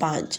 5।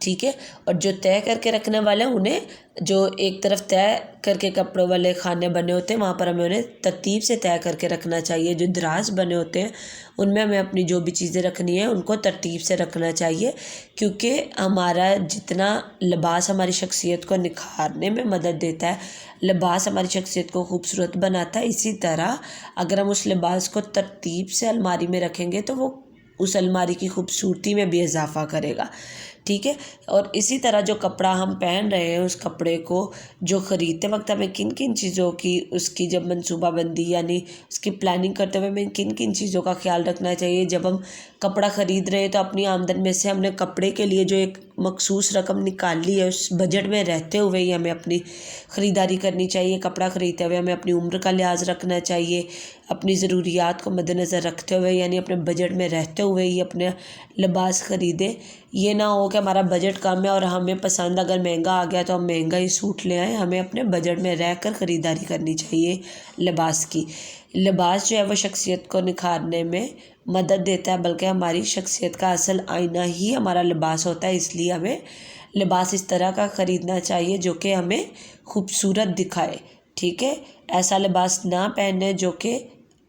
ٹھیک ہے. اور جو طے کر کے رکھنے والے ہیں انہیں جو ایک طرف طے کر کے کپڑوں والے خانے بنے ہوتے ہیں وہاں پر ہمیں انہیں ترتیب سے طے کر کے رکھنا چاہیے. جو دراز بنے ہوتے ہیں ان میں ہمیں اپنی جو بھی چیزیں رکھنی ہیں ان کو ترتیب سے رکھنا چاہیے، کیونکہ ہمارا جتنا لباس ہماری شخصیت کو نکھارنے میں مدد دیتا ہے، لباس ہماری شخصیت کو خوبصورت بناتا ہے، اسی طرح اگر ہم اس لباس کو ترتیب سے الماری میں رکھیں گے تو وہ اس الماری کی خوبصورتی میں بھی اضافہ کرے گا. ٹھیک ہے. اور اسی طرح جو کپڑا ہم پہن رہے ہیں اس کپڑے کو جو خریدتے وقت ہمیں کن کن چیزوں کی اس کی جب منصوبہ بندی یعنی اس کی پلاننگ کرتے ہوئے ہمیں کن کن چیزوں کا خیال رکھنا چاہیے. جب ہم کپڑا خرید رہے ہیں تو اپنی آمدن میں سے ہم نے کپڑے کے لیے جو ایک مخصوص رقم نکال لی ہے اس بجٹ میں رہتے ہوئے ہی ہمیں اپنی خریداری کرنی چاہیے. کپڑا خریدتے ہوئے ہمیں اپنی عمر کا لحاظ رکھنا چاہیے، اپنی ضروریات کو مد نظر رکھتے ہوئے یعنی اپنے بجٹ میں رہتے ہوئے ہی اپنے لباس خریدیں. یہ نہ ہو کہ ہمارا بجٹ کم ہے اور ہمیں پسند اگر مہنگا آ گیا تو ہم مہنگا ہی سوٹ لے آئیں. ہمیں اپنے بجٹ میں رہ کر خریداری کرنی چاہیے لباس کی. لباس جو ہے وہ شخصیت کو نکھارنے میں مدد دیتا ہے، بلکہ ہماری شخصیت کا اصل آئینہ ہی ہمارا لباس ہوتا ہے. اس لیے ہمیں لباس اس طرح کا خریدنا چاہیے جو کہ ہمیں خوبصورت دکھائے. ٹھیک ہے. ایسا لباس نہ پہنے جو کہ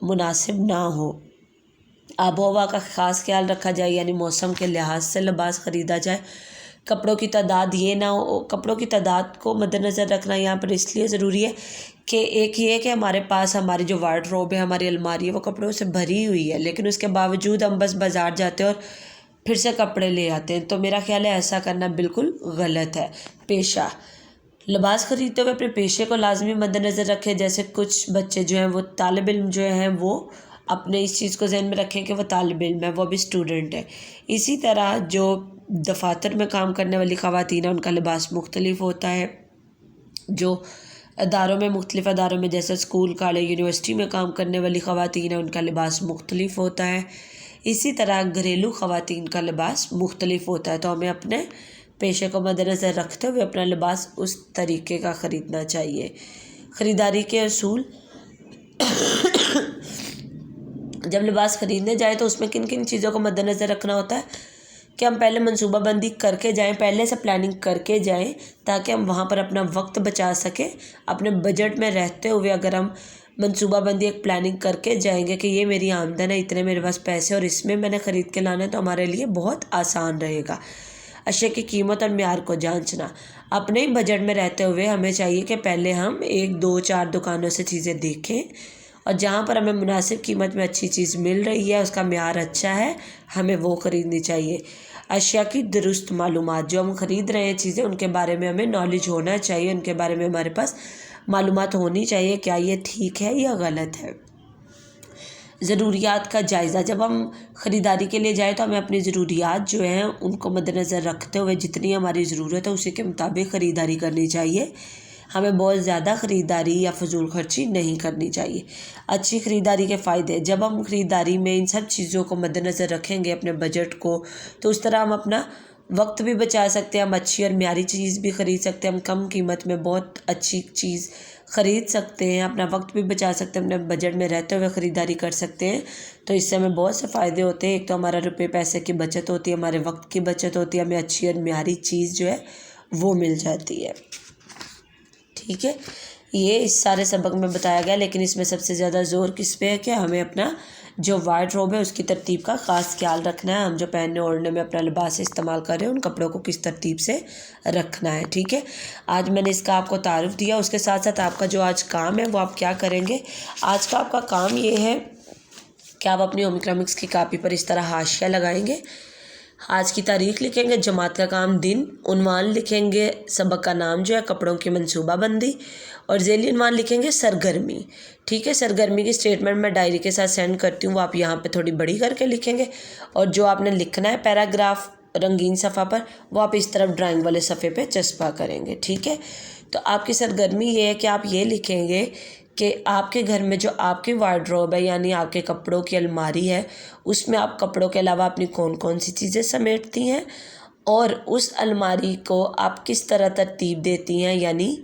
مناسب نہ ہو. آب و ہوا کا خاص خیال رکھا جائے یعنی موسم کے لحاظ سے لباس خریدا جائے. کپڑوں کی تعداد یہ نہ ہو، کپڑوں کی تعداد کو مد نظر رکھنا یہاں پر اس لیے ضروری ہے کہ ایک یہ کہ ہمارے پاس ہماری جو وارڈروب ہے، ہماری الماری ہے، وہ کپڑوں سے بھری ہوئی ہے، لیکن اس کے باوجود ہم بس بازار جاتے ہیں اور پھر سے کپڑے لے آتے ہیں. تو میرا خیال ہے ایسا کرنا بالکل غلط ہے. پیشہ لباس خریدتے ہوئے اپنے پیشے کو لازمی مد نظر رکھیں. جیسے کچھ بچے جو ہیں وہ طالب علم جو ہیں وہ اپنے اس چیز کو ذہن میں رکھیں کہ وہ طالب علم ہے، وہ بھی اسٹوڈنٹ ہے. اسی طرح جو دفاتر میں کام کرنے والی خواتین ہیں ان کا لباس مختلف ہوتا ہے. جو اداروں میں مختلف اداروں میں جیسے اسکول، کالج، یونیورسٹی میں کام کرنے والی خواتین ہیں ان کا لباس مختلف ہوتا ہے. اسی طرح گھریلو خواتین کا لباس مختلف ہوتا ہے. تو ہمیں اپنے پیشے کو مد نظر رکھتے ہوئے اپنا لباس اس طریقے کا خریدنا چاہیے. خریداری کے اصول جب لباس خریدنے جائیں تو اس میں کن کن چیزوں کو مد نظر رکھنا ہوتا ہے کہ ہم پہلے منصوبہ بندی کر کے جائیں، پہلے سے پلاننگ کر کے جائیں تاکہ ہم وہاں پر اپنا وقت بچا سکیں. اپنے بجٹ میں رہتے ہوئے اگر ہم منصوبہ بندی ایک پلاننگ کر کے جائیں گے کہ یہ میری آمدن ہے، اتنے میرے پاس پیسے اور اس میں نے خرید کے لانا ہے، تو ہمارے لیے بہت آسان رہے گا. اشیاء کی قیمت اور معیار کو جانچنا. اپنے ہی بجٹ میں رہتے ہوئے ہمیں چاہیے کہ پہلے ہم 1 2 4 دکانوں سے چیزیں دیکھیں اور جہاں پر ہمیں مناسب قیمت میں اچھی چیز مل رہی ہے، اس کا معیار اچھا ہے، ہمیں وہ خریدنی چاہیے. اشیاء کی درست معلومات. جو ہم خرید رہے ہیں چیزیں ان کے بارے میں ہمیں نالج ہونا چاہیے، ان کے بارے میں ہمارے پاس معلومات ہونی چاہیے کیا یہ ٹھیک ہے یا غلط ہے. ضروریات کا جائزہ. جب ہم خریداری کے لیے جائیں تو ہمیں اپنی ضروریات جو ہیں ان کو مد نظر رکھتے ہوئے جتنی ہماری ضرورت ہے اسی کے مطابق خریداری کرنی چاہیے. ہمیں بہت زیادہ خریداری یا فضول خرچی نہیں کرنی چاہیے. اچھی خریداری کے فائدے. جب ہم خریداری میں ان سب چیزوں کو مد نظر رکھیں گے اپنے بجٹ کو، تو اس طرح ہم اپنا وقت بھی بچا سکتے ہیں، ہم اچھی اور معیاری چیز بھی خرید سکتے ہیں، ہم کم قیمت میں بہت اچھی چیز خرید سکتے ہیں، اپنا وقت بھی بچا سکتے ہیں، اپنے بجٹ میں رہتے ہوئے خریداری کر سکتے ہیں. تو اس سے ہمیں بہت سے فائدے ہوتے ہیں. ایک تو ہمارا روپے پیسے کی بچت ہوتی ہے، ہمارے وقت کی بچت ہوتی ہے، ہمیں اچھی اور معیاری چیز جو ہے وہ مل جاتی ہے. ٹھیک ہے. یہ اس سارے سبق میں بتایا گیا، لیکن اس میں سب سے زیادہ زور کس پہ ہے کہ ہمیں اپنا جو وارڈروب ہے اس کی ترتیب کا خاص خیال رکھنا ہے. ہم جو پہننے اوڑھنے میں اپنا لباس استعمال کر رہے ہیں ان کپڑوں کو کس ترتیب سے رکھنا ہے. ٹھیک ہے. آج میں نے اس کا آپ کو تعارف دیا، اس کے ساتھ ساتھ آپ کا جو آج کام ہے وہ آپ کیا کریں گے. آج کا آپ کا کام یہ ہے کہ آپ اپنی ہوم اکنامکس کی کاپی پر اس طرح حاشیہ لگائیں گے. آج کی تاریخ لکھیں گے، جماعت کا کام دن، عنوان لکھیں گے سبق کا نام جو ہے کپڑوں کی منصوبہ بندی، اور ذیلی عنوان لکھیں گے سرگرمی. ٹھیک ہے. سرگرمی کی اسٹیٹمنٹ میں ڈائری کے ساتھ سینڈ کرتی ہوں، وہ آپ یہاں پہ تھوڑی بڑی کر کے لکھیں گے. اور جو آپ نے لکھنا ہے پیراگراف رنگین صفحہ پر وہ آپ اس طرف ڈرائنگ والے صفحے پہ چسپاں کریں گے. ٹھیک ہے. تو آپ کی سرگرمی یہ ہے کہ آپ یہ لکھیں گے کہ آپ کے گھر میں جو آپ کی وارڈروب ہے یعنی آپ کے کپڑوں کی الماری ہے اس میں آپ کپڑوں کے علاوہ اپنی کون کون سی چیزیں سمیٹتی ہیں اور اس الماری کو آپ کس طرح ترتیب دیتی ہیں. یعنی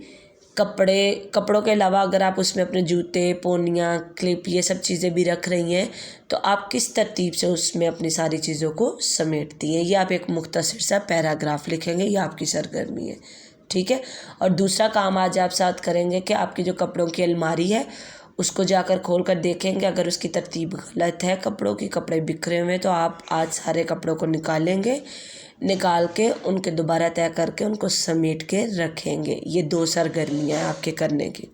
کپڑوں کے علاوہ اگر آپ اس میں اپنے جوتے، پونیاں، کلپ یہ سب چیزیں بھی رکھ رہی ہیں تو آپ کس ترتیب سے اس میں اپنی ساری چیزوں کو سمیٹتی ہیں، یہ آپ ایک مختصر سا پیراگراف لکھیں گے، یہ آپ کی سرگرمی ہے، ٹھیک ہے۔ اور دوسرا کام آج آپ ساتھ کریں گے کہ آپ کی جو کپڑوں کی الماری ہے اس کو جا کر کھول کر دیکھیں گے، اگر اس کی ترتیب غلط ہے کپڑوں کی، کپڑے بکھرے ہوئے تو آپ آج سارے کپڑوں کو نکالیں گے، نکال کے ان کے دوبارہ طے کر کے ان کو سمیٹ کے رکھیں گے۔ یہ 2 سرگرمیاں ہیں آپ کے کرنے کی۔